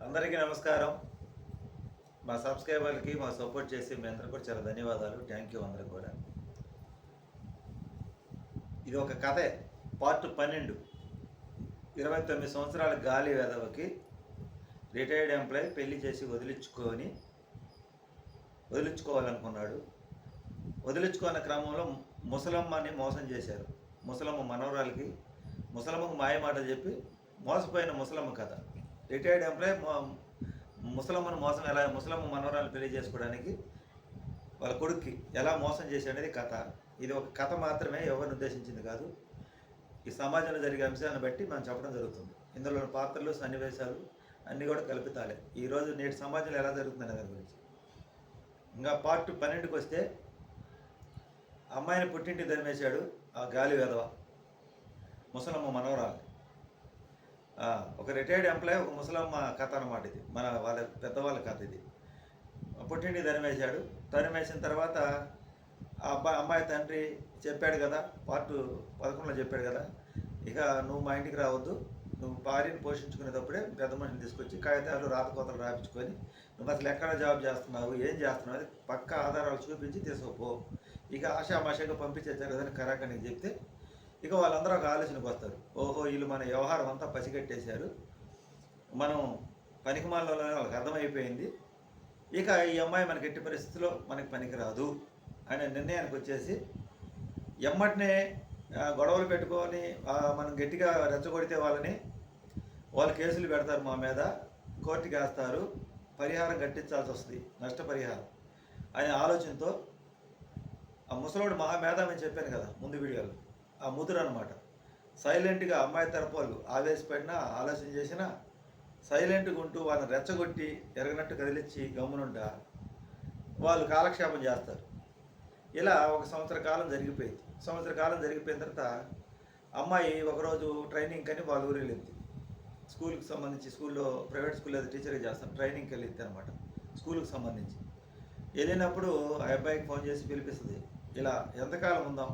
అందరికీ నమస్కారం. మా సబ్స్క్రైబర్లకి మా సపోర్ట్ చేసి మీ అందరికీ కూడా చాలా ధన్యవాదాలు. థ్యాంక్ యూ అందరికి కూడా. ఇది ఒక కథే. పార్ట్ 12. 29 సంవత్సరాల గాలి వెధవకి రిటైర్డ్ ఎంప్లాయీ పెళ్లి చేసి వదిలించుకోవాలనుకున్నాడు. వదిలించుకున్న క్రమంలో ముసలమ్మని మోసం చేశారు. ముసలమ్మ మనవరాలకి ముసలమ్మకు మాయ మాటలు చెప్పి మోసపోయిన ముసలమ్మ కథ. రిటైర్డ్ ఎంప్లాయీ ముసలమ్మ మనవరాలు పెళ్లి చేసుకోవడానికి వాళ్ళ కొడుక్కి ఎలా మోసం చేసి అనేది కథ. ఇది ఒక కథ మాత్రమే, ఎవరిని ఉద్దేశించింది కాదు. ఈ సమాజంలో జరిగే అంశాలను బట్టి మనం చెప్పడం జరుగుతుంది. ఇందులో పాత్రలు, సన్నివేశాలు అన్నీ కూడా కల్పితాలే. ఈరోజు నేటి సమాజంలో ఎలా జరుగుతుందనే దాని గురించి. ఇంకా పార్ట్ 12కి వస్తే, అమ్మాయిని పుట్టింటి ధర్మేశాడు ఆ గాలి వెధవ, ముసలమ్మ మనవరాలు. ఒక రిటైర్డ్ ఎంప్లాయీ, ఒక ముసలమ్మ కథ అన్నమాట ఇది. వాళ్ళ పెద్దవాళ్ళ కథ ఇది. పుట్టింటి ధర్మేశాడు. ధర్మేసిన తర్వాత అమ్మాయి తండ్రి చెప్పాడు కదా, పార్ట్ 11లో చెప్పాడు కదా, ఇక నువ్వు మా ఇంటికి రావద్దు, నువ్వు భార్యను పోషించుకునేటప్పుడే పెద్ద మనిషిని తీసుకొచ్చి కాగితాలు రాతకోతలు రాయించుకొని నువ్వు అసలు ఎక్కడ జాబ్ చేస్తున్నావు, ఏం చేస్తున్నావు అది పక్క ఆధారాలు చూపించి తీసుకుపో. ఇక ఆశామాషగా పంపించేచ్చారు కదని కరాకనికి చెప్తే, ఇక వాళ్ళందరూ ఒక ఆలోచనకు వస్తారు. ఓహో, వీళ్ళు మన వ్యవహారం అంతా పసిగట్టేశారు, మనం పనికిమాలలో వాళ్ళకి అర్థమైపోయింది, ఇక ఈ అమ్మాయి మనకి ఎట్టి పరిస్థితుల్లో మనకి పనికిరాదు అనే నిర్ణయానికి వచ్చేసి ఎమ్మటినే గొడవలు పెట్టుకొని మనం గట్టిగా రెచ్చగొడితే వాళ్ళు కేసులు పెడతారు మా మీద, కోర్టుకి వేస్తారు, పరిహారం కట్టించాల్సి వస్తుంది, నష్టపరిహారం అనే ఆలోచనతో ఆ ముసలోడు మహామేధామని చెప్పాను కదా ముందు వీడియోలో, ఆ ముదురు అనమాట. సైలెంట్గా అమ్మాయి తరపు వాళ్ళు ఆవేశపడినా ఆలోచన చేసినా సైలెంట్గా ఉంటూ వాళ్ళని రెచ్చగొట్టి ఎరగనట్టు కదిలించి గమ్మునుంటా వాళ్ళు కాలక్షేపం చేస్తారు. ఇలా ఒక సంవత్సర కాలం జరిగిపోయింది. సంవత్సర కాలం జరిగిపోయిన తర్వాత అమ్మాయి ఒకరోజు ట్రైనింగ్ అని వాళ్ళ ఊరు వెళ్ళింది. స్కూల్కి సంబంధించి, స్కూల్లో ప్రైవేట్ స్కూల్లో టీచర్గా చేస్తాను, ట్రైనింగ్కి వెళ్ళింది అనమాట స్కూల్కి సంబంధించి. వెళ్ళినప్పుడు ఆ అబ్బాయికి ఫోన్ చేసి పిలిపిస్తుంది, ఇలా ఎంతకాలం ఉందాం,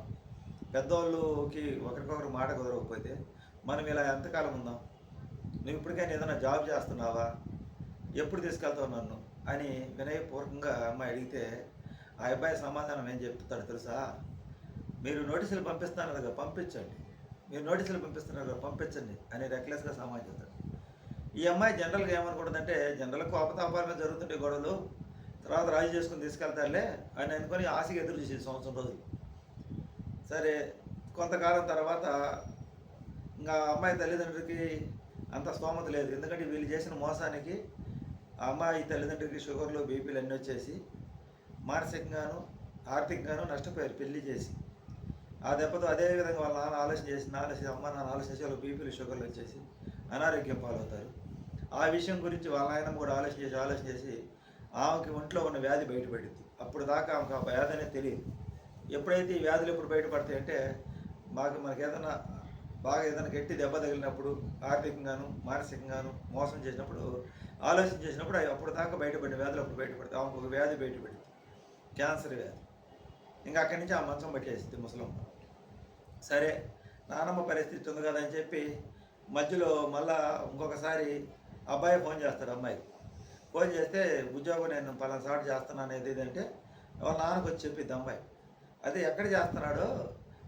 పెద్దవాళ్ళకి ఒకరికొకరు మాట కుదరకపోతే మనం ఇలా ఎంతకాలం ఉందాం, నువ్వు ఇప్పటికైనా ఏదైనా జాబ్ చేస్తున్నావా, ఎప్పుడు తీసుకెళ్తావు నన్ను అని వినయపూర్వకంగా అమ్మాయి అడిగితే, ఆ అబ్బాయి సమాధానం ఏం చెప్తాడు తెలుసా, మీరు నోటీసులు పంపిస్తున్నారు కదా పంపించండి, మీరు నోటీసులు పంపిస్తున్నారు కదా పంపించండి అని రెక్లెస్గా సమాధానం చెప్తాడు. ఈ అమ్మాయి జనరల్గా ఏమనుకుంటుందంటే, జనరల్గా కోపతాపాలమే జరుగుతుంటే గొడవలు, తర్వాత రాజీ చేసుకుని తీసుకెళ్తారులే అని అనుకొని ఆశగా ఎదురు చూసేది సంవత్సరం రోజులు. సరే, కొంతకాలం తర్వాత ఇంకా అమ్మాయి తల్లిదండ్రులకి అంత స్తోమత లేదు, ఎందుకంటే వీళ్ళు చేసిన మోసానికి ఆ అమ్మాయి తల్లిదండ్రులకి షుగర్లు, బీపీలు అన్నీ వచ్చేసి మానసికంగాను ఆర్థికంగాను నష్టపోయారు పెళ్లి చేసి. ఆ దెబ్బతో అదేవిధంగా వాళ్ళ నాన్న అమ్మ నాన్న ఆలోచన చేసి వాళ్ళకి బీపీలు, షుగర్లు వచ్చేసి అనారోగ్యం పాలవుతారు. ఆ విషయం గురించి వాళ్ళ నాయనమ్మ కూడా ఆలోచన చేసి ఆమెకి ఒంట్లో ఉన్న వ్యాధి బయటపడింది. అప్పుడు దాకా ఆమెకు ఆ వ్యాధి అనేది తెలియదు. ఎప్పుడైతే ఈ వ్యాధులు ఎప్పుడు బయటపడతాయంటే, మనకి ఏదైనా గట్టి దెబ్బ తగిలినప్పుడు, ఆర్థికంగాను మానసికంగాను మోసం చేసినప్పుడు, ఆలోచన చేసినప్పుడు అప్పుడు దాకా బయటపడిన వ్యాధులు అప్పుడు బయటపడతాయి. ఆమెకు ఒక వ్యాధి బయటపడింది, క్యాన్సర్ వ్యాధి. ఇంకా అక్కడి నుంచి ఆ మంచం పట్టేసింది ముసలమ్మ. సరే, నానమ్మ పరిస్థితి ఉంది కదా అని చెప్పి మధ్యలో మళ్ళా ఇంకొకసారి అబ్బాయి ఫోన్ చేస్తాడు. అమ్మాయికి ఫోన్ చేస్తే, ఉద్యోగం నేను పలానా సాటు చేస్తున్నాను ఏదంటే వాళ్ళ నాన్నకు వచ్చి చెప్పిద్ది అమ్మాయి. అదే ఎక్కడ చేస్తున్నాడో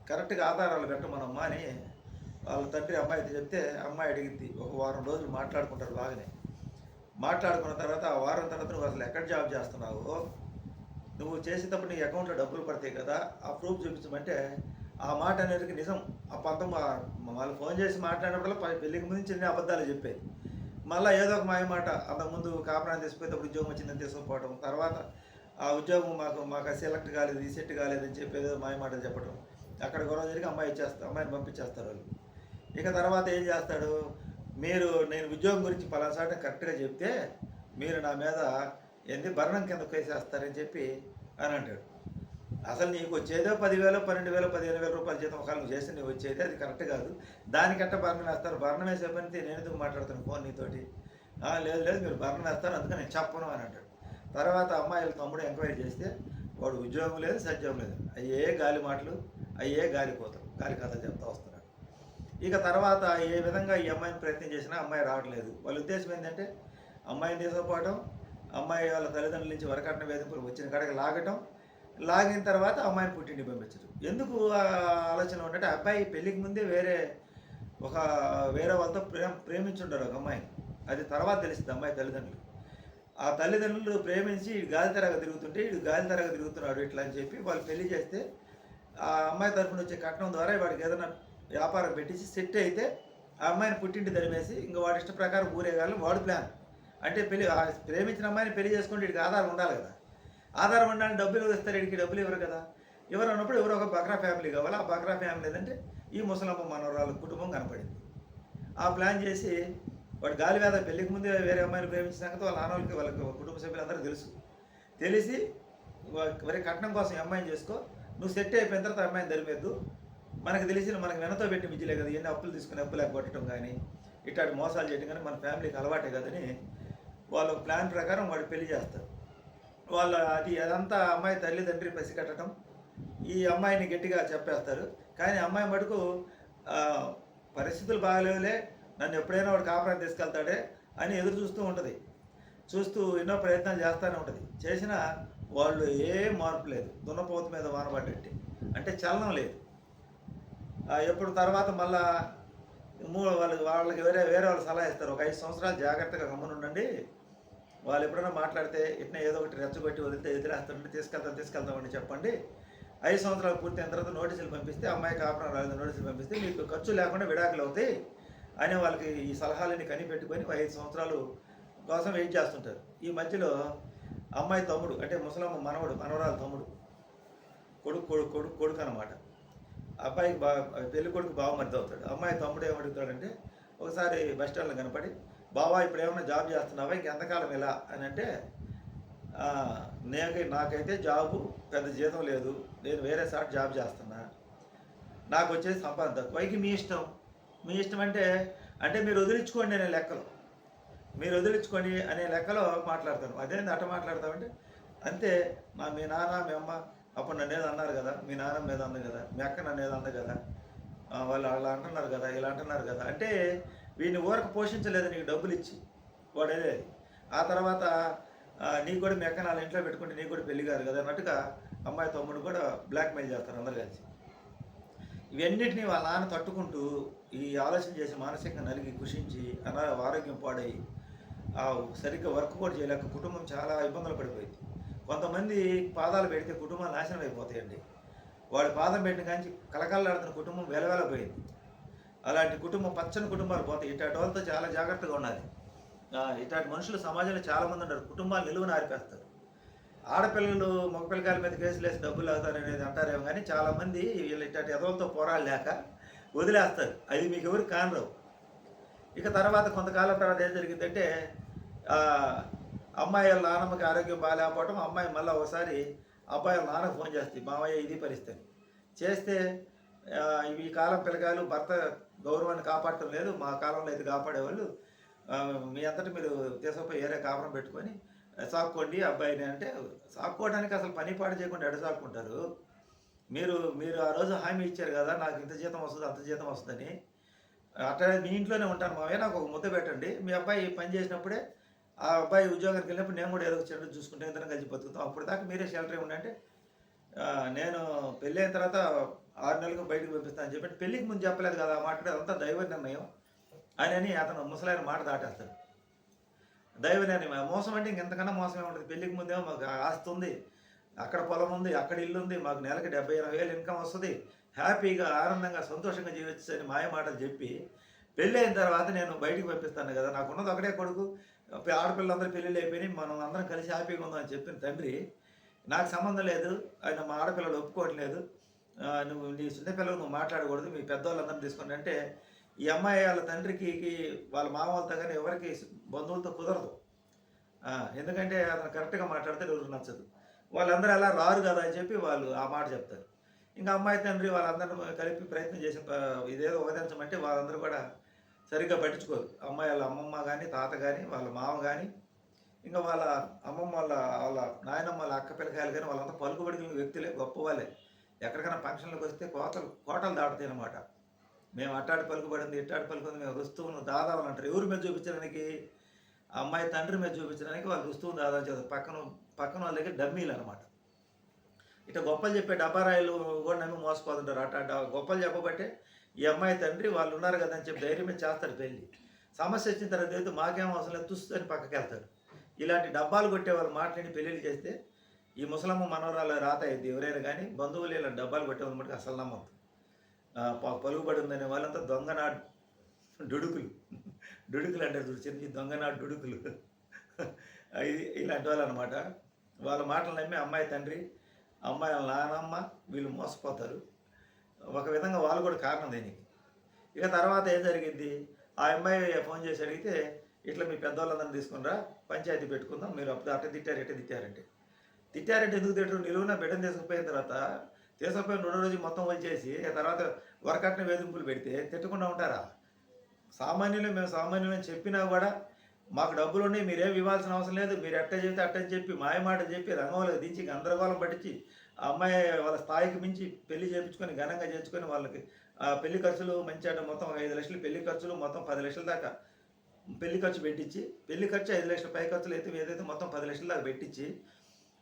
కరెక్ట్గా ఆధారాలు పెట్టమనమ్మా అని వాళ్ళ తండ్రి అమ్మాయితో చెప్తే, అమ్మాయి అడిగింది. ఒక వారం రోజులు మాట్లాడుకుంటారు బాగానే. మాట్లాడుకున్న తర్వాత ఆ వారం తర్వాత నువ్వు అసలు ఎక్కడ జాబ్ చేస్తున్నావు, నువ్వు చేసేటప్పుడు నీ అకౌంట్లో డబ్బులు పడతాయి కదా, ఆ ప్రూఫ్ చూపించమంటే ఆ మాట అనేది నిజం. ఆ వాళ్ళు ఫోన్ చేసి మాట్లాడినప్పుడు పెళ్ళికి ముందు చిన్న అబద్ధాలు చెప్పేది. మళ్ళీ ఏదో ఒక మాయ మాట, అంతకుముందు కాపురాన్ని తీసుకుపోయేటప్పుడు ఉద్యోగం వచ్చిందని తీసుకుపోవడం, తర్వాత ఆ ఉద్యోగం మాకు సెలెక్ట్ కాలేదు, రీసెట్ కాలేదని చెప్పి ఏదో మాయ మాటలు చెప్పడం, అక్కడ గొడవ జరిగి అమ్మాయిని పంపించేస్తారు వాళ్ళు. ఇక తర్వాత ఏం చేస్తాడు, నేను ఉద్యోగం గురించి పలాసాట కరెక్ట్గా చెప్తే మీరు నా మీద భరణం కింద కేసేస్తారని చెప్పి అని అంటాడు. అసలు నీకు వచ్చేదో 10,000, 12,000, 15,000 రూపాయల జీతం ఒకవేళ నువ్వు చేస్తే నువ్వు వచ్చేది అది కరెక్ట్ కాదు, దానికంటే భరణం వేస్తారు. భరణం వేసే పనితే నేను ఎందుకు మాట్లాడుతాను ఫోన్ నీతోటి, లేదు మీరు భరణం వేస్తారు అందుకని నేను చెప్పను అని అంటాడు. తర్వాత అమ్మాయిల తమ్ముడు ఎంక్వైరీ చేస్తే వాడు ఉద్యోగం లేదు, సద్యోగం లేదు, అయ్యే గాలి మాటలు, అయ్యే గాలి కథలు చెప్తా వస్తున్నాడు. ఇక తర్వాత ఏ విధంగా ఈ అమ్మాయిని ప్రయత్నం చేసినా అమ్మాయి రావట్లేదు. వాళ్ళ ఉద్దేశం ఏంటంటే, అమ్మాయిని తీసుకుపోవటం, అమ్మాయి వాళ్ళ తల్లిదండ్రుల నుంచి వరకట్న వేధింపులు వచ్చిన కాడికి లాగటం, లాగిన తర్వాత అమ్మాయిని పుట్టింటికి పంపించడం. ఎందుకు ఆ ఆలోచన ఉంటే అబ్బాయి పెళ్ళికి ముందే ఒక వేరే వాళ్ళతో ప్రేమించుంటారు ఒక అమ్మాయిని. అది తర్వాత తెలిసింది అమ్మాయి తల్లిదండ్రులు. ఆ తల్లిదండ్రులు ప్రేమించి ఈడు గాలితెరగా తిరుగుతుంటే ఈడు గాలితెరగా తిరుగుతున్నాడు ఇట్లా అని చెప్పి వాళ్ళు పెళ్లి చేస్తే ఆ అమ్మాయి తరఫున వచ్చే కట్నం ద్వారా వాడికి ఏదైనా వ్యాపారం పెట్టించి సెట్ అయితే ఆ అమ్మాయిని పుట్టింటి తరిమేసి ఇంకా వాడి ఇష్ట ప్రకారం ఊరేగాలని వాడు ప్లాన్. అంటే ప్రేమించిన అమ్మాయిని పెళ్లి చేసుకుంటే వీడికి ఆధారం ఉండాలి కదా. ఆధారం ఉండాలని డబ్బులు ఇస్తారు, వీడికి డబ్బులు ఇవ్వరు కదా. ఎవరు అన్నప్పుడు ఎవరో ఒక బక్రా ఫ్యామిలీ కావాలి. ఆ బక్రా ఫ్యామిలీ ఏదంటే ఈ ముసలమ్మ మనవరాలు కుటుంబం కనపడింది. ఆ ప్లాన్ చేసి వాడు గాలివేద పెళ్లికి ముందే వేరే అమ్మాయిని ప్రేమించిన సంగతి వాళ్ళ నాన్నలకి వాళ్ళకి కుటుంబ సభ్యులందరూ తెలిసి మరి కట్నం కోసం అమ్మాయిని చేసుకో, నువ్వు సెట్ అయిపోయిన తర్వాత అమ్మాయిని ధరిమేద్దు, మనకు మనకు వెనతో పెట్టి మించలే కదా, ఎన్ని అప్పులు తీసుకుని అప్పులు కొట్టడం కానీ ఇట్లాంటి మోసాలు చేయడం కానీ మన ఫ్యామిలీకి అలవాటే కదని వాళ్ళ ప్లాన్ ప్రకారం వాడు పెళ్లి చేస్తారు. వాళ్ళు అదంతా అమ్మాయి తల్లిదండ్రి పసిగట్టడం, ఈ అమ్మాయిని గట్టిగా చెప్పేస్తారు. కానీ అమ్మాయి మటుకు పరిస్థితులు బాగాలేవులే, నన్ను ఎప్పుడైనా వాడు కాపురాన్ని తీసుకెళ్తాడే అని ఎదురు చూస్తూ ఉంటుంది. చూస్తూ ఎన్నో ప్రయత్నాలు చేస్తూనే ఉంటుంది. చేసినా వాళ్ళు ఏ మార్పు లేదు, దున్నపోతు మీద వానబడ్డట్టి, అంటే చలనం లేదు. ఎప్పుడు తర్వాత మళ్ళా వాళ్ళకి వేరే వాళ్ళు సలహా ఇస్తారు, ఒక 5 సంవత్సరాలు జాగ్రత్తగా గమ్మునుండండి, వాళ్ళు ఎప్పుడైనా మాట్లాడితే ఇట్లా ఏదో ఒకటి రెచ్చగొట్టి వదిలితే ఎదురేస్తామంటే తీసుకెళ్తామని చెప్పండి. 5 సంవత్సరాలు పూర్తయిన తర్వాత నోటీసులు పంపిస్తే, అమ్మాయి కాపురం రాలేదు నోటీసులు పంపిస్తే మీకు ఖర్చు లేకుండా విడాకులు అవుతాయి అని వాళ్ళకి ఈ సలహాలని కనిపెట్టుకొని 5 సంవత్సరాలు కోసం వెయిట్ చేస్తుంటారు. ఈ మధ్యలో అమ్మాయి తమ్ముడు, అంటే ముసలమ్మ మనవరాలు తమ్ముడు, కొడుకు అనమాట. అబ్బాయికి పెళ్లి కొడుకు బావమరిది అవుతాడు. అమ్మాయి తమ్ముడు ఏమడుగుతాడంటే ఒకసారి బస్ స్టాండ్లో కనపడి, బావా ఇప్పుడు ఏమైనా జాబ్ చేస్తున్నావా, ఇంకెంతకాలం ఎలా అని అంటే, నాకైతే జాబు పెద్ద జీతం లేదు, నేను వేరే సాట్ జాబ్ చేస్తున్నా, నాకు వచ్చేది సంపాదన తక్కువ, మీ ఇష్టం అంటే మీరు వదిలించుకోండి అనే లెక్కలో, మీరు వదిలించుకోండి అనే లెక్కలో మాట్లాడతాను. అదేంది అట్ట మాట్లాడతామంటే, అంతే మీ నాన్న మీ అమ్మ అప్పుడు నన్ను ఏదో అన్నారు కదా, మీ నాన్న మీద అంది కదా, మీ అక్క నన్ను ఏదో అంది కదా, వాళ్ళు అలా అంటున్నారు కదా, ఇలా అంటున్నారు కదా అంటే వీడిని ఊరకు పోషించలేదు నీకు డబ్బులు ఇచ్చి వాడేది. ఆ తర్వాత నీకు కూడా మీ అక్క నాలుగు ఇంట్లో పెట్టుకుంటే నీకు కూడా పెళ్లి కాదు కదా అన్నట్టుగా అమ్మాయి తమ్ముడు కూడా బ్లాక్మెయిల్ చేస్తారు అందరు కలిసి. ఇవన్నిటినీ వాళ్ళ నాన్న తట్టుకుంటూ ఈ ఆలోచన చేసి మానసికంగా నలిగి కృషించి ఆరోగ్యం పాడై సరిగ్గా వర్క్ కూడా చేయలేక కుటుంబం చాలా ఇబ్బందులు పడిపోయింది. కొంతమంది పాదాలు పెడితే కుటుంబాలు నాశనం అయిపోతాయండి. వాడు పాదం పెట్టిన కానీ కలకల్లాడుతున్న కుటుంబం వెలవెలపోయింది. అలాంటి కుటుంబం పచ్చని కుటుంబాలు పోతాయి. ఇట్లాంటి వాళ్ళతో చాలా జాగ్రత్తగా ఉండాలి. ఇట్లాంటి మనుషులు సమాజంలో చాలామంది ఉంటారు, కుటుంబాలు నిలువున ఆరిపేస్తారు. ఆడపిల్లలు మగపిల్లకాయల మీద కేసులు వేసి డబ్బులు అవుతారు అనేది అంటారేమో, కానీ చాలామంది వీళ్ళు ఇట్లాంటి ఎదవలతో పోరాడలేక వదిలేస్తారు. అది మీకు ఎవరు కానరావు. ఇక తర్వాత కొంతకాలం తర్వాత ఏం జరిగిందంటే, అమ్మాయి వాళ్ళ నాన్నమ్మకి ఆరోగ్యం బాగాలేకపోవడం, అమ్మాయి మళ్ళీ ఒకసారి అబ్బాయి వాళ్ళ నాన్నకు ఫోన్ చేస్తుంది, మామయ్య ఇది పరిస్థితి చేస్తే, ఈ కాలం పిల్లకాయలు భర్త గౌరవాన్ని కాపాడటం లేదు, మా కాలంలో ఇది కాపాడేవాళ్ళు, మీ అంతటి మీరు తీసుకుపోయి ఏరే కాపురం పెట్టుకొని సాక్కోండి అబ్బాయిని అంటే, సాక్కోవడానికి అసలు పని పాటు చేయకుండా ఎడ సాక్కుంటారు. మీరు ఆ రోజు హామీ ఇచ్చారు కదా, నాకు ఇంత జీతం వస్తుంది అంత జీతం వస్తుందని, అట్లా మీ ఇంట్లోనే ఉంటాను మామయ్య, నాకు ఒక ముద్ద పెట్టండి, మీ అబ్బాయి పని చేసినప్పుడే ఆ అబ్బాయి ఉద్యోగానికి వెళ్ళినప్పుడు నేను కూడా ఏదో ఒక చెడు చూసుకుంటే ఇద్దరం కలిసి బతుకుతాం, అప్పుడు దాకా మీరే షెల్టర్ ఉండంటే, నేను పెళ్ళి అయిన తర్వాత 6 నెలలకు బయటకు పంపిస్తాను అని చెప్పి పెళ్ళికి ముందు చెప్పలేదు కదా ఆ మాట, అదంతా దైవ నిర్ణయం అని అతను ముసలాయన మాట దాటేస్తాడు. దైవ నిర్ణయం. మోసం అంటే ఇంకెంతకన్నా మోసమే ఉంటుంది. పెళ్ళికి ముందేమో మాకు ఆస్తి ఉంది, అక్కడ పొలం ఉంది, అక్కడ ఇల్లు ఉంది, మాకు నెలకి 70,000 ఇన్కమ్ వస్తుంది, హ్యాపీగా ఆనందంగా సంతోషంగా జీవించు అని మాయ మాటలు చెప్పి పెళ్ళి అయిన తర్వాత నేను బయటికి పంపిస్తాను కదా, నాకున్నది ఒకటే కొడుకు, ఆడపిల్లలందరూ పెళ్ళిళ్ళు అయిపోయినాయి, మనం అందరం కలిసి హ్యాపీగా ఉందాం అని చెప్పిన తండ్రి, నాకు సంబంధం లేదు, ఆయన మా ఆడపిల్లలు ఒప్పుకోవట్లేదు, నువ్వు నీ చిన్నపిల్లలు నువ్వు మాట్లాడకూడదు, మీ పెద్దవాళ్ళందరినీ తీసుకోండి అంటే, ఈ అమ్మాయి వాళ్ళ తండ్రికి వాళ్ళ మామ వాళ్ళతో కానీ ఎవరికి బంధువులతో కుదరదు. ఎందుకంటే అతను కరెక్ట్గా మాట్లాడితే ఎవరికి నచ్చదు. వాళ్ళందరూ అలా రారు కదా అని చెప్పి వాళ్ళు ఆ మాట చెప్తారు. ఇంకా అమ్మాయి తండ్రి వాళ్ళందరూ కలిపి ప్రయత్నం చేసి ఇదేదో ఉపదించమంటే వాళ్ళందరూ కూడా సరిగ్గా పట్టించుకోరు. అమ్మాయి వాళ్ళ అమ్మమ్మ కానీ తాత కానీ వాళ్ళ మామ కానీ ఇంకా వాళ్ళ అమ్మమ్మ వాళ్ళ నాయనమ్మ వాళ్ళ అక్క పిల్లకాయలు కానీ వాళ్ళంతా పలుకుబడిన వ్యక్తులే, గొప్ప వాళ్ళే. ఎక్కడికైనా ఫంక్షన్లకు వస్తే కోటలు దాటుతాయి అన్నమాట. మేము అట్టాడి పలుకుబడింది ఇట్టాడి పలుకుంది, మేము వస్తువులను దాదాలు అంటారు. ఎవరి మీద చూపించడానికి ఆ అమ్మాయి తండ్రి మీద చూపించడానికి వాళ్ళు రుస్తువుని దాదాపు చేస్తారు. పక్కన పక్కన వాళ్ళ దగ్గర డమ్మీలు అనమాట. ఇట్లా గొప్పలు చెప్పే డబ్బారాయిలు కూడా నమ్మి మోసపోతుంటారు. అట్లా గొప్పలు చెప్పబట్టే ఈ అమ్మాయి తండ్రి వాళ్ళు ఉన్నారు కదా అని చెప్పి ధైర్యం మీద చేస్తాడు పెళ్ళి. సమస్య వచ్చిన తర్వాత అయితే మాకేం అవసరం లేదు తుస్సు అని పక్కకి వెళ్తాడు. ఇలాంటి డబ్బాలు కొట్టే వాళ్ళు మాట్లాడి పెళ్ళిళ్ళు చేస్తే ఈ ముసలమ్మ మనవరాలు రాత అయింది. ఎవరైనా కానీ బంధువులు ఇలా డబ్బాలు కొట్టే వాళ్ళు మటుకు అసలు నమ్మద్దు. పలుకుబడి ఉందనే వాళ్ళంతా దొంగనాడు డుడుకులు డుడుకులు అంటారు చూడు చిన్న దొంగనాడు డుడుకులు. ఇలాంటి వాళ్ళు అనమాట. వాళ్ళ మాటలు నమ్మి అమ్మాయి తండ్రి అమ్మాయి వాళ్ళ నానమ్మ వీళ్ళు మోసపోతారు. ఒక విధంగా వాళ్ళు కూడా కారణం దీనికి. ఇక తర్వాత ఏం జరిగింది, ఆ అమ్మాయి ఫోన్ చేసి అడిగితే ఇట్లా మీ పెద్దవాళ్ళందరినీ తీసుకునిరా పంచాయతీ పెట్టుకుందాం, మీరు అప్పుడు అట్ట తిట్టారు ఎట్ట తిట్టారంటే ఎందుకు తిట్టరు, నిలువున బిడ్డను తీసుకుపోయిన తర్వాత తీసుకుపోయిన 2 రోజు మొత్తం వచ్చేసి తర్వాత వరకట్న వేధింపులు పెడితే తిట్టకుండా ఉంటారా? మేము సామాన్యులని చెప్పినా కూడా మాకు డబ్బులు ఉన్నాయి మీరేం ఇవ్వాల్సిన అవసరం లేదు, మీరు ఎట్ట చెబితే అట్టని చెప్పి మాయమాట చెప్పి రంగంలో దించి గందరగోళం పట్టించి ఆ అమ్మాయి వాళ్ళ స్థాయికి మించి పెళ్లి చేయించుకొని ఘనంగా చేయించుకొని వాళ్ళకి పెళ్లి ఖర్చులు మంచి అంటే మొత్తం 5 లక్షలు పెళ్లి ఖర్చులు మొత్తం 10 లక్షల దాకా పెళ్లి ఖర్చు పెట్టించి పెళ్లి ఖర్చు 5 లక్షల పై ఖర్చులు అయితే ఏదైతే మొత్తం 10 లక్షల దాకా పెట్టించి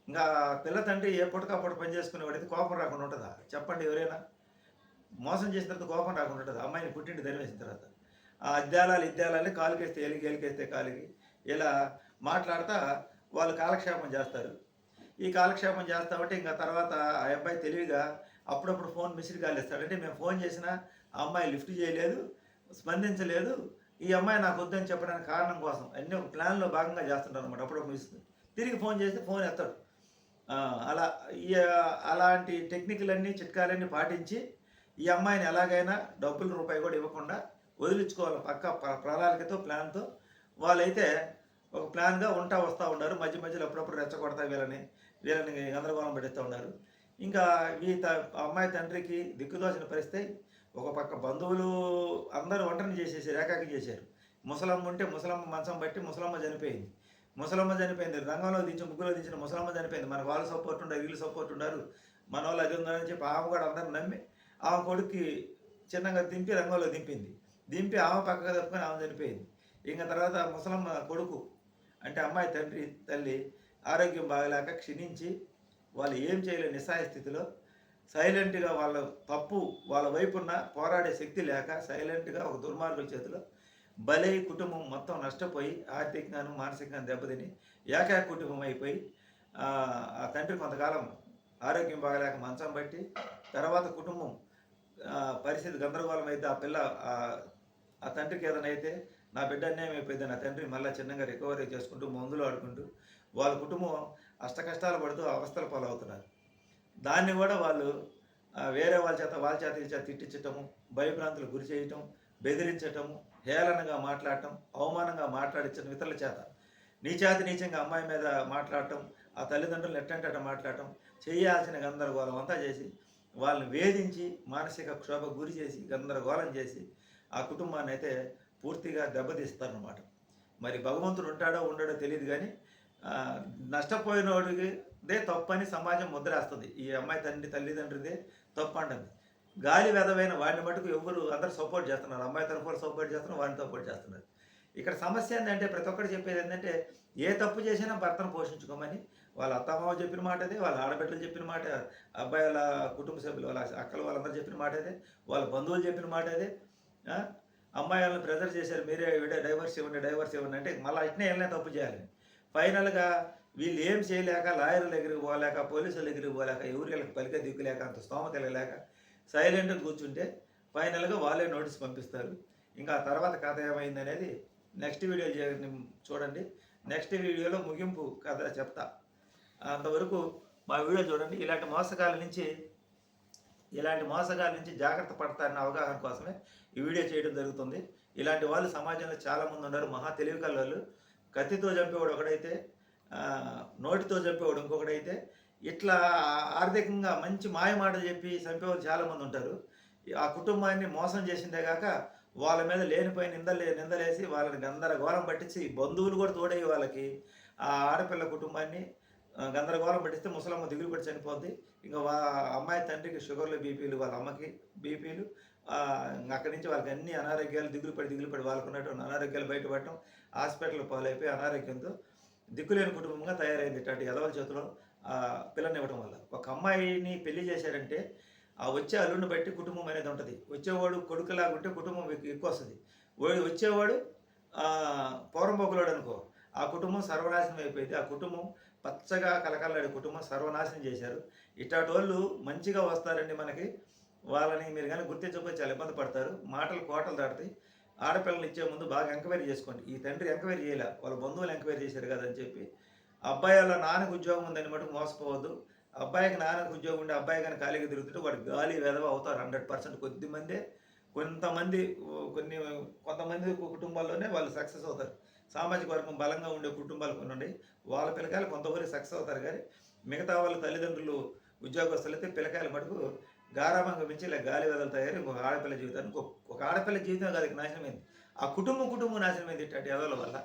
ఇంకా పిల్ల తండ్రి ఏ పూటకప్పుడు పని చేసుకునేవాడైతే కోపం రాకుండా ఉంటుందా చెప్పండి? ఎవరైనా మోసం చేసిన తర్వాత కోపం రాకుండా ఉంటుంది? అమ్మాయిని పుట్టింటి ధరివేసిన తర్వాత ఆ ఇద్దాలని కాలుకేస్తే ఎలికేస్తే కాలికి ఇలా మాట్లాడుతూ వాళ్ళు కాలక్షేపం చేస్తారు. ఈ కాలక్షేపం చేస్తామంటే ఇంకా తర్వాత ఆ అబ్బాయి తెలివిగా అప్పుడప్పుడు ఫోన్ మిస్డ్ కాల్ ఇస్తాడు. అంటే మేము ఫోన్ చేసినా ఆ అమ్మాయి లిఫ్ట్ చేయలేదు, స్పందించలేదు, ఈ అమ్మాయి నాకు వద్దని చెప్పడానికి కారణం కోసం అన్నీ ఒక ప్లాన్లో భాగంగా చేస్తుంటారు అనమాట. అప్పుడప్పుడు తిరిగి ఫోన్ చేస్తే ఫోన్ ఎత్తాడు. అలా అలాంటి టెక్నిక్లన్నీ చిట్కాలన్నీ పాటించి ఈ అమ్మాయిని ఎలాగైనా డబ్బులు రూపాయి కూడా ఇవ్వకుండా వదిలించుకోవాలి పక్క ప్రణాళికతో ప్లాన్తో. వాళ్ళైతే ఒక ప్లాన్గా వస్తూ ఉన్నారు. మధ్య మధ్యలో అప్పుడప్పుడు రెచ్చగొడతా వీళ్ళని గందరగోళం పెట్టిస్తూ ఉన్నారు. ఇంకా అమ్మాయి తండ్రికి దిక్కుదోచిన పరిస్థితి. ఒక పక్క బంధువులు అందరూ ఒంటరిని చేసేసారు, ఏకాకి చేశారు. ముసలమ్మ ఉంటే ముసలమ్మ మంచం బట్టి ముసలమ్మ చనిపోయింది. రంగంలో ముగ్గులో దించిన ముసలమ్మ చనిపోయింది. మన వాళ్ళు సపోర్ట్ ఉండరు, వీళ్ళు సపోర్ట్ ఉండరు, మన వాళ్ళు అది ఉందని చెప్పి ఆమె కూడా అందరిని నమ్మి ఆమె కొడుక్కి చిన్నగా దింపి రంగంలో దింపి ఆమె పక్కగా తప్పుకొని ఆమె చనిపోయింది. ఇంకా తర్వాత ముసలమ్మ కొడుకు అంటే అమ్మాయి తల్లి ఆరోగ్యం బాగలేక క్షీణించి వాళ్ళు ఏం చేయలేని నిస్సహాయ స్థితిలో సైలెంట్గా వాళ్ళ వైపున్న పోరాడే శక్తి లేక సైలెంట్గా ఒక దుర్మార్గుల చేతిలో బలై కుటుంబం మొత్తం నష్టపోయి ఆర్థికంగాను మానసికంగా దెబ్బతిని ఏకాక కుటుంబం అయిపోయి ఆ తండ్రి కొంతకాలం ఆరోగ్యం బాగలేక మంచం బట్టి తర్వాత కుటుంబం పరిస్థితి గందరగోళం అయితే ఆ తండ్రికి ఏదైనా అయితే నా బిడ్డ అన్యాయం అయిపోయింది, నా తండ్రి మళ్ళీ చిన్నగా రికవరీ చేసుకుంటూ మందులు ఆడుకుంటూ వాళ్ళ కుటుంబం అష్టకష్టాలు పడుతూ అవస్థల పాలవుతున్నారు. దాన్ని కూడా వాళ్ళు వేరే వాళ్ళ చేత ఈ చేత తిట్టించటము, భయభ్రాంతులు గురి చేయటం, బెదిరించటము, హేళనగా మాట్లాడటం, అవమానంగా మాట్లాడించడం, ఇతరుల చేత నీచంగా అమ్మాయి మీద మాట్లాడటం, ఆ తల్లిదండ్రులను ఎట్టంటే మాట్లాడటం, చేయాల్సిన గందరగోళం అంతా చేసి వాళ్ళని వేధించి మానసిక క్షోభ గురి చేసి గందరగోళం చేసి ఆ కుటుంబాన్ని అయితే పూర్తిగా దెబ్బతీస్తారన్నమాట. మరి భగవంతుడు ఉంటాడో ఉండడో తెలియదు కానీ నష్టపోయినోడిదే తప్పని సమాజం ముద్రేస్తుంది. ఈ అమ్మాయి తల్లిదండ్రిదే తప్పు అంటుంది. గాలి వెదవైన వాడిని మటుకు ఎవరు అందరూ సపోర్ట్ చేస్తున్నారు. అమ్మాయి తరఫున సపోర్ట్ చేస్తున్నారు, వాడిని సపోర్ట్ చేస్తున్నారు. ఇక్కడ సమస్య ఏంటంటే ప్రతి ఒక్కరు చెప్పేది ఏంటంటే ఏ తప్పు చేసినా భర్తను పోషించుకోమని వాళ్ళ అత్తమామ చెప్పిన మాట అదే, వాళ్ళ ఆడబిడ్డలు చెప్పిన మాట, అబ్బాయి వాళ్ళ కుటుంబ సభ్యులు వాళ్ళ అక్కలు వాళ్ళందరూ చెప్పిన మాట అదే, వాళ్ళ బంధువులు చెప్పిన మాట అదే. అమ్మాయి వాళ్ళని ప్రెజర్ చేశారు, మీరే డైవర్స్ ఇవ్వండి అంటే మళ్ళీ ఇట్నే వెళ్ళినా తప్పు చేయాలి. ఫైనల్గా వీళ్ళు ఏం చేయలేక లాయర్ల దగ్గరికి పోలేక పోలీసుల దగ్గరికి పోలేక ఎవరు వీళ్ళకి పలికే దిక్కులేక అంత స్తోమత వెళ్ళలేక సైలెంట్గా కూర్చుంటే ఫైనల్గా వాళ్ళే నోటీస్ పంపిస్తారు. ఇంకా ఆ తర్వాత కథ ఏమైంది అనేది నెక్స్ట్ వీడియో చూడండి. నెక్స్ట్ వీడియోలో ముగింపు కథ చెప్తా. అంతవరకు మా వీడియో చూడండి. ఇలాంటి మోసగాల నుంచి జాగ్రత్త పడతారన్న అవగాహన కోసమే ఈ వీడియో చేయడం జరుగుతుంది. ఇలాంటి వాళ్ళు సమాజంలో చాలామంది ఉన్నారు, మహా తెలివి కల్లోళ్ళు. కత్తితో చంపేవాడు ఒకడైతే, నోటితో చంపేవాడు ఇంకొకడైతే, ఇట్లా ఆర్థికంగా మంచి మాయమాటలు చెప్పి చంపేవాళ్ళు చాలామంది ఉంటారు. ఆ కుటుంబాన్ని మోసం చేసిందే కాక వాళ్ళ మీద లేనిపోయిన నిందలేసి వాళ్ళని గందరగోళం పట్టించి బంధువులు కూడా తోడయ్యి వాళ్ళకి ఆ ఆడపిల్ల కుటుంబాన్ని గందరగోళం పట్టిస్తే ముసలమ్మ దిగులు పడి చనిపోద్ది. ఇంకా అమ్మాయి తండ్రికి షుగర్లు బీపీలు, వాళ్ళ అమ్మకి బీపీలు, అక్కడి నుంచి వాళ్ళకి అన్ని అనారోగ్యాలు దిగులు పడి వాళ్ళకున్నటువంటి అనారోగ్యాలు బయటపడటం, హాస్పిటల్ పాలైపోయి అనారోగ్యంతో దిక్కులేని కుటుంబంగా తయారైంది ఇట్లాంటి ఎదవల చేతిలో పిల్లనివ్వడం వల్ల. ఒక అమ్మాయిని పెళ్లి చేశారంటే ఆ వచ్చే అల్లుడిని బట్టి కుటుంబం అనేది ఉంటుంది. వచ్చేవాడు కొడుకులాగుంటే కుటుంబం ఎక్కువొస్తది. వచ్చేవాడు పోరంబోకులోడు అనుకో, ఆ కుటుంబం సర్వనాశనం అయిపోయింది. ఆ కుటుంబం పచ్చగా కలకల్లాడే కుటుంబం సర్వనాశనం చేశారు. ఇట్లాంటోళ్ళు మంచిగా వస్తారండి మనకి. వాళ్ళని మీరు గాని గుర్తించకపోతే చాలా ఇబ్బంది పడతారు. మాటలు కోటలు దాటుతాయి. ఆడపిల్లలు ఇచ్చే ముందు బాగా ఎంక్వైరీ చేసుకోండి. ఈ తండ్రి ఎంక్వైరీ చేయలే. వాళ్ళ బంధువులు ఎంక్వైరీ చేశారు కదా అని చెప్పి అబ్బాయి వాళ్ళ నాన్నకు ఉద్యోగం ఉందని మటుకు మోసపోవద్దు. అబ్బాయికి నాన్నకు ఉద్యోగం ఉండి అబ్బాయి కానీ ఖాళీగా తిరుగుతుంటే వాడు గాలి వెధవ అవుతారు 100%. కొద్దిమందే కొంతమంది కొంతమంది కుటుంబాల్లోనే వాళ్ళు సక్సెస్ అవుతారు. సామాజిక వర్గం బలంగా ఉండే కుటుంబాలు కొన్ని ఉన్నాయి. వాళ్ళ పిల్లకాయలు కొంతవరకు సక్సెస్ అవుతారు కానీ మిగతా వాళ్ళ తల్లిదండ్రులు ఉద్యోగస్తులైతే పిల్లకాయలు మటుకు గారాబంగా పెంచి ఇలా గాలి వెదలు తయారు ఇంకొక ఆడపిల్ల జీవితానికి ఒక ఆడపిల్ల జీవితం కాదు నాశనమైంది. ఆ కుటుంబం నాశనమైంది ఇట్లాంటి ఎదల వల్ల.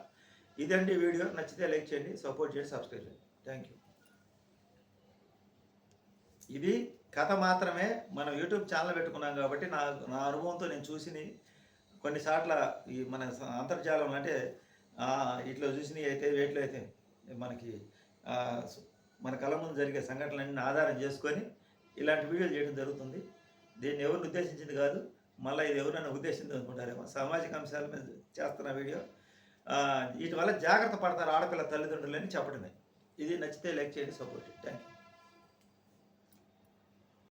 ఇదండి వీడియో. నచ్చితే లైక్ చేయండి, సపోర్ట్ చేయండి, సబ్స్క్రైబ్ చేయండి. Thank you. ఇది కథ మాత్రమే. మనం యూట్యూబ్ ఛానల్ పెట్టుకున్నాం కాబట్టి నా అనుభవంతో నేను చూసినవి కొన్నిసార్ల ఈ మన అంతర్జాలం అంటే ఇట్లా చూసినవి అయితే వేట్లో అయితే మనకి మన కళ్ళ ముందు జరిగే సంఘటనలన్నీ ఆధారం చేసుకొని ఇలాంటి వీడియోలు చేయడం జరుగుతుంది. దీన్ని ఎవరిని ఉద్దేశించింది కాదు, మళ్ళీ ఇది ఎవరైనా ఉద్దేశించింది అనుకుంటారేమో. సామాజిక అంశాల మీద చేస్తున్న వీడియో. వీటి వల్ల జాగ్రత్త పడతారు ఆడపిల్ల తల్లిదండ్రులని చెప్పడమే. ఇది నచ్చితే లైక్ చేయండి, సపోర్ట్ చేయండి. Thank you.